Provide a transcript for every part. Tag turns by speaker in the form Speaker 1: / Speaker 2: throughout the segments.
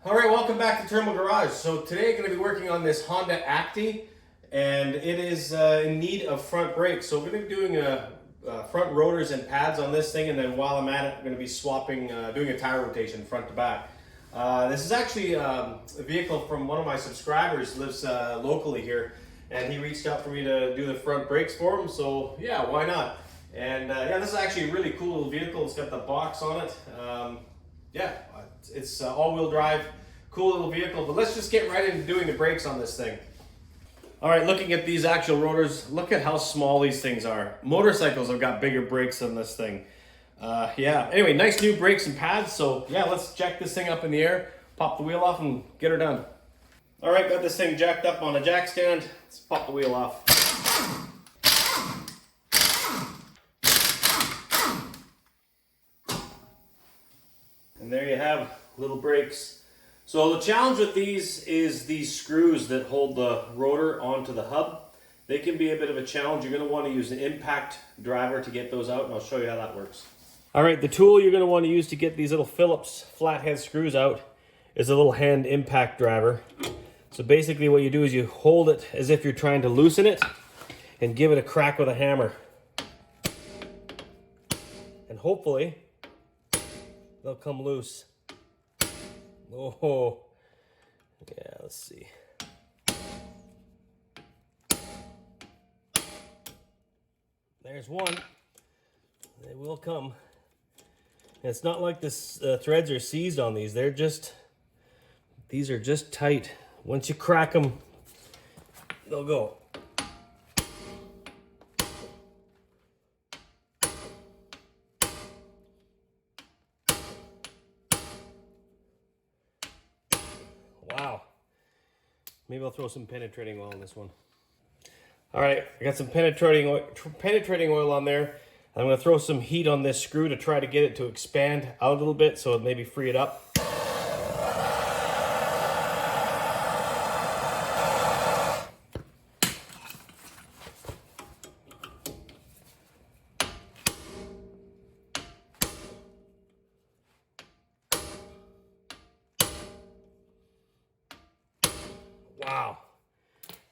Speaker 1: All right, welcome back to Thermal Garage. So today I'm going to be working on this Honda Acty, and it is in need of front brakes. So we're going to be doing front rotors and pads on this thing, and then while I'm at it, I'm going to be swapping, doing a tire rotation front to back. This is actually a vehicle from one of my subscribers, lives locally here, and he reached out for me to do the front brakes for him. So yeah, why not? And yeah, this is actually a really cool little vehicle. It's got the box on it. Yeah, it's all-wheel drive, cool little vehicle, but let's just get right into doing the brakes on this thing. All right, looking at these actual rotors, look at how small these things are. Motorcycles have got bigger brakes than this thing. Yeah, anyway, nice new brakes and pads, so yeah, let's jack this thing up in the air, pop the wheel off, and get her done. All right, got this thing jacked up on a jack stand. Let's pop the wheel off. And there you have little brakes. So the challenge with these is these screws that hold the rotor onto the hub. They can be a bit of a challenge. You're going to want to use an impact driver to get those out, and I'll show you how that works. All right, the tool you're going to want to use to get these little Phillips flathead screws out is a little hand impact driver. So basically what you do is you hold it as if you're trying to loosen it and give it a crack with a hammer. And hopefully they'll come loose. Oh, yeah, let's see. There's one. They will come. And it's not like this threads are seized on these. These are just tight. Once you crack them, they'll go. Wow. Maybe I'll throw some penetrating oil on this one. All right, I got some penetrating oil on there. I'm going to throw some heat on this screw to try to get it to expand out a little bit, so it maybe free it up. Wow,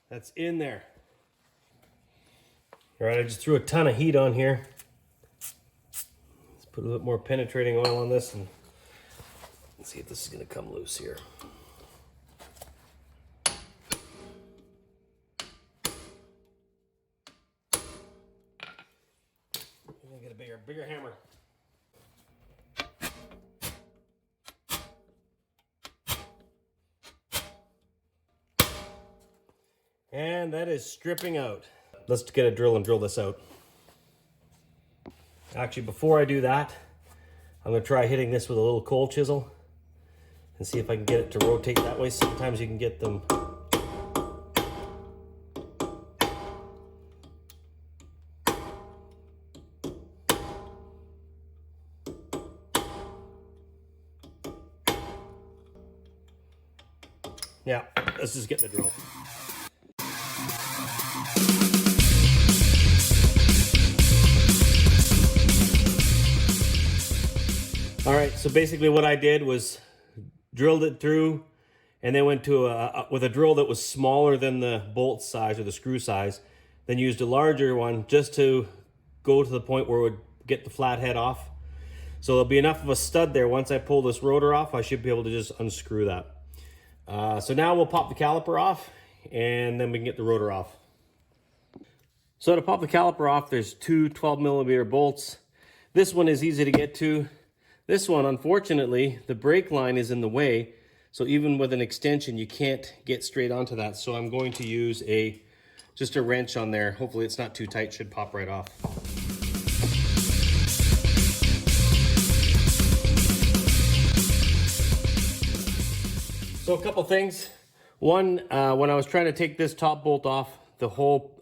Speaker 1: that's in there. All right, I just threw a ton of heat on here. Let's put a little bit more penetrating oil on this and let's see if this is going to come loose here. I'm going to get a bigger hammer. And that is stripping out. Let's get a drill and drill this out. Actually, before I do that, I'm going to try hitting this with a little coal chisel and see if I can get it to rotate that way. Sometimes you can get them. Yeah, let's just get the drill. All right, so basically what I did was drilled it through and then went to with a drill that was smaller than the bolt size or the screw size, then used a larger one just to go to the point where it would get the flathead off. So there'll be enough of a stud there. Once I pull this rotor off, I should be able to just unscrew that. So now we'll pop the caliper off and then we can get the rotor off. So to pop the caliper off, there's two 12mm bolts. This one is easy to get to. This one, unfortunately, the brake line is in the way, so even with an extension, you can't get straight onto that. So I'm going to use just a wrench on there. Hopefully it's not too tight, should pop right off. So a couple things. One, when I was trying to take this top bolt off, the whole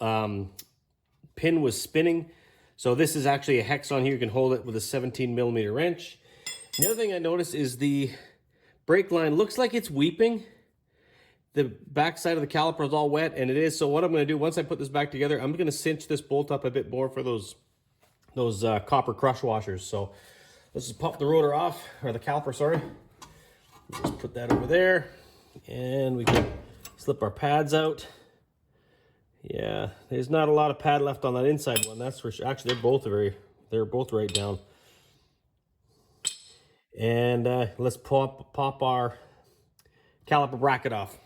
Speaker 1: pin was spinning. So this is actually a hex on here. You can hold it with a 17mm wrench. The other thing I noticed is the brake line looks like it's weeping. The back side of the caliper is all wet, and it is. So what I'm going to do, once I put this back together, I'm going to cinch this bolt up a bit more for those copper crush washers. So let's just pop the rotor off, or the caliper, sorry. Just put that over there, and we can slip our pads out. Yeah, there's not a lot of pad left on that inside one, that's for sure. Actually, they're both right down. And let's pop our caliper bracket off.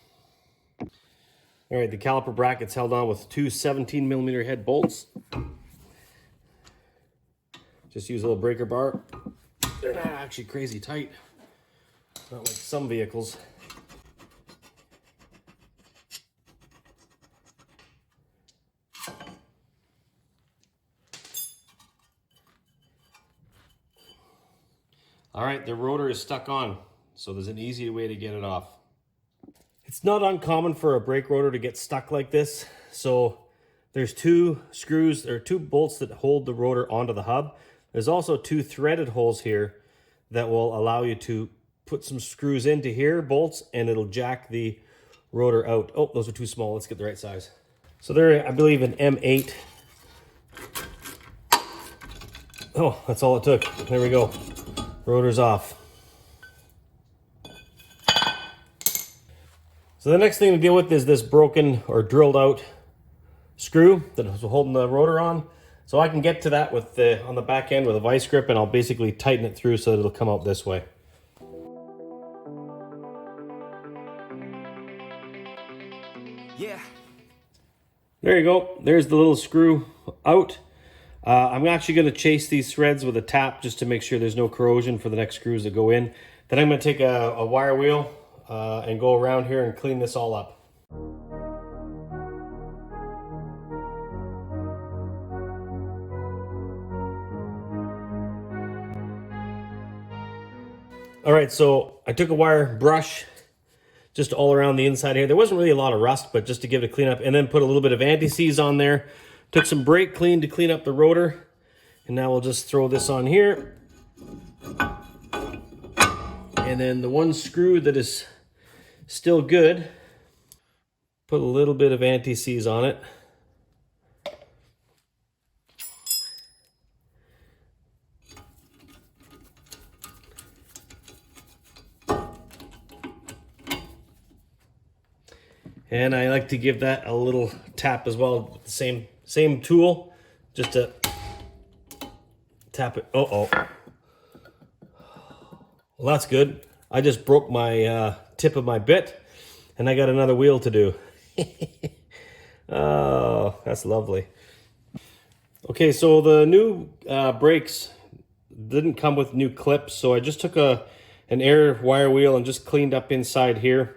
Speaker 1: All right, the caliper bracket's held on with two 17mm head bolts. Just use a little breaker bar. They're not actually crazy tight, not like some vehicles. All right, the rotor is stuck on, so there's an easy way to get it off. It's not uncommon for a brake rotor to get stuck like this. So there's two screws, or two bolts that hold the rotor onto the hub. There's also two threaded holes here that will allow you to put some screws into here, bolts, and it'll jack the rotor out. Oh, those are too small. Let's get the right size. So they're, I believe, an M8. Oh, that's all it took. There we go. Rotor's off. So the next thing to deal with is this broken or drilled out screw that was holding the rotor on. So I can get to that with on the back end with a vice grip, and I'll basically tighten it through so that it'll come out this way. Yeah. There you go. There's the little screw out. I'm actually going to chase these threads with a tap just to make sure there's no corrosion for the next screws that go in. Then I'm going to take a wire wheel and go around here and clean this all up. All right, so I took a wire brush just all around the inside here. There wasn't really a lot of rust, but just to give it a clean up, and then put a little bit of anti-seize on there. Took some brake clean to clean up the rotor, and now we'll just throw this on here. And then the one screw that is still good, put a little bit of anti-seize on it. And I like to give that a little tap as well with the same tool, just to tap it. Uh-oh. Well, that's good. I just broke my tip of my bit, and I got another wheel to do. Oh, that's lovely. Okay, so the new brakes didn't come with new clips, so I just took an air wire wheel and just cleaned up inside here.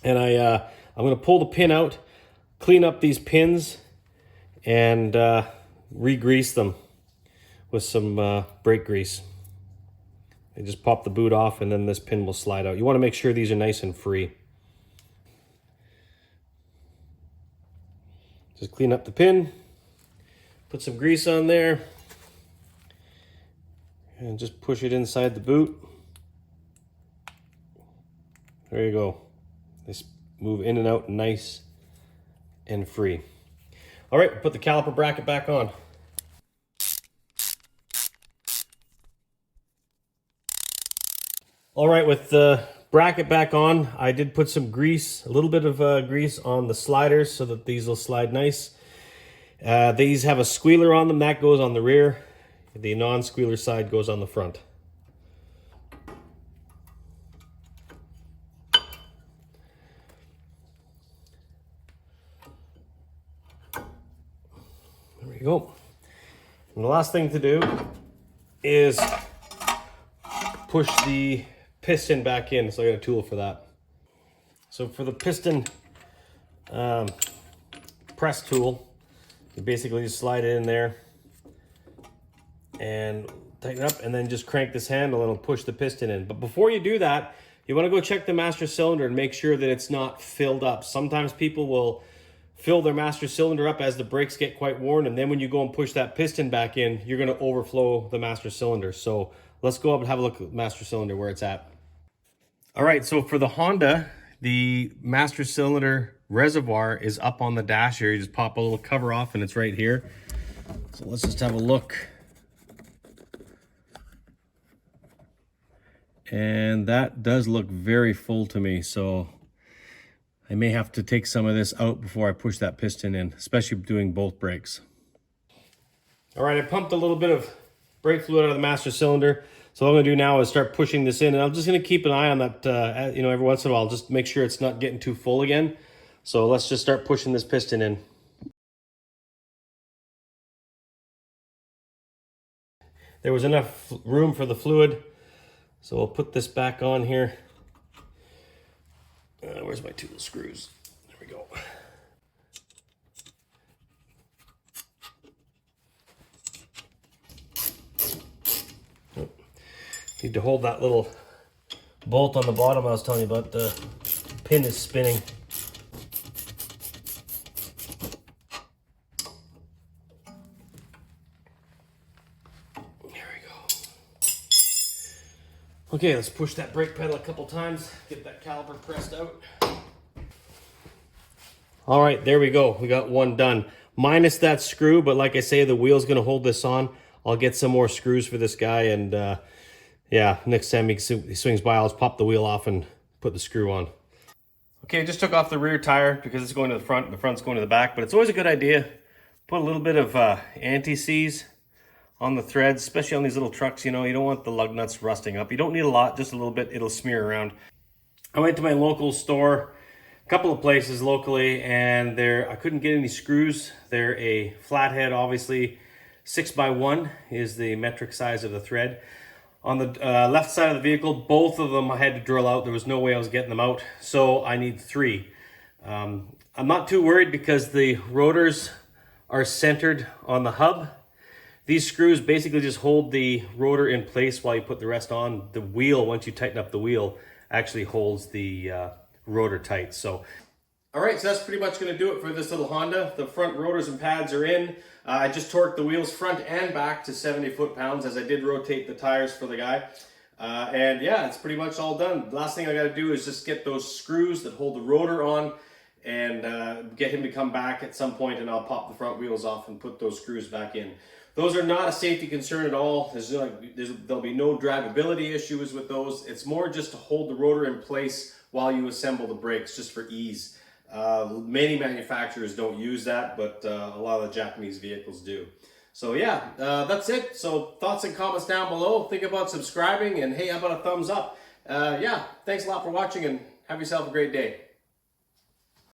Speaker 1: And I'm going to pull the pin out, clean up these pins, and re-grease them with some brake grease. I just pop the boot off, and then this pin will slide out. You want to make sure these are nice and free. Just clean up the pin, put some grease on there, and just push it inside the boot. There you go. This move in and out nice and free. All right, put the caliper bracket back on. All right, with the bracket back on, I did put some grease, a little bit of grease on the sliders so that these will slide nice. These have a squealer on them, that goes on the rear. The non-squealer side goes on the front. There we go. And the last thing to do is push the piston back in, so I got a tool for that. So for the piston press tool, you basically just slide it in there and tighten it up, and then just crank this handle and it'll push the piston in. But before you do that, you want to go check the master cylinder and make sure that it's not filled up. Sometimes people will fill their master cylinder up as the brakes get quite worn, and then when you go and push that piston back in, you're going to overflow the master cylinder. So let's go up and have a look at the master cylinder where it's at. All right, so for the Honda, the master cylinder reservoir is up on the dash here. You just pop a little cover off and it's right here. So let's just have a look. And that does look very full to me, so I may have to take some of this out before I push that piston in, especially doing both brakes. All right, I pumped a little bit of brake fluid out of the master cylinder. So what I'm gonna do now is start pushing this in, and I'm just gonna keep an eye on that, every once in a while, just make sure it's not getting too full again. So let's just start pushing this piston in. There was enough room for the fluid, so we'll put this back on here. Where's my 2 little screws? There we go. Oh, need to hold that little bolt on the bottom I was telling you about. The pin is spinning. Okay, let's push that brake pedal a couple times, get that caliper pressed out. All right, there we go. We got one done. Minus that screw, but like I say, the wheel's gonna hold this on. I'll get some more screws for this guy, and yeah, next time he swings by, I'll just pop the wheel off and put the screw on. Okay, I just took off the rear tire because it's going to the front, the front's going to the back, but it's always a good idea. Put a little bit of anti-seize on the threads, especially on these little trucks. You know, you don't want the lug nuts rusting up. You don't need a lot, just a little bit, it'll smear around. I went to my local store, a couple of places locally, and I couldn't get any screws. They're a flathead, obviously. 6x1 is the metric size of the thread. On the left side of the vehicle, both of them I had to drill out. There was no way I was getting them out, so I need 3. I'm not too worried because the rotors are centered on the hub. These screws basically just hold the rotor in place while you put the rest on. The wheel, once you tighten up the wheel, actually holds the rotor tight. So, all right, so that's pretty much going to do it for this little Honda. The front rotors and pads are in. I just torqued the wheels front and back to 70 foot-pounds as I did rotate the tires for the guy. And yeah, it's pretty much all done. The last thing I got to do is just get those screws that hold the rotor on and get him to come back at some point, and I'll pop the front wheels off and put those screws back in. Those are not a safety concern at all. There'll be no drivability issues with those. It's more just to hold the rotor in place while you assemble the brakes, just for ease. Many manufacturers don't use that, but a lot of the Japanese vehicles do. So yeah, that's it. So thoughts and comments down below. Think about subscribing, and hey, how about a thumbs up? Yeah, thanks a lot for watching, and have yourself a great day.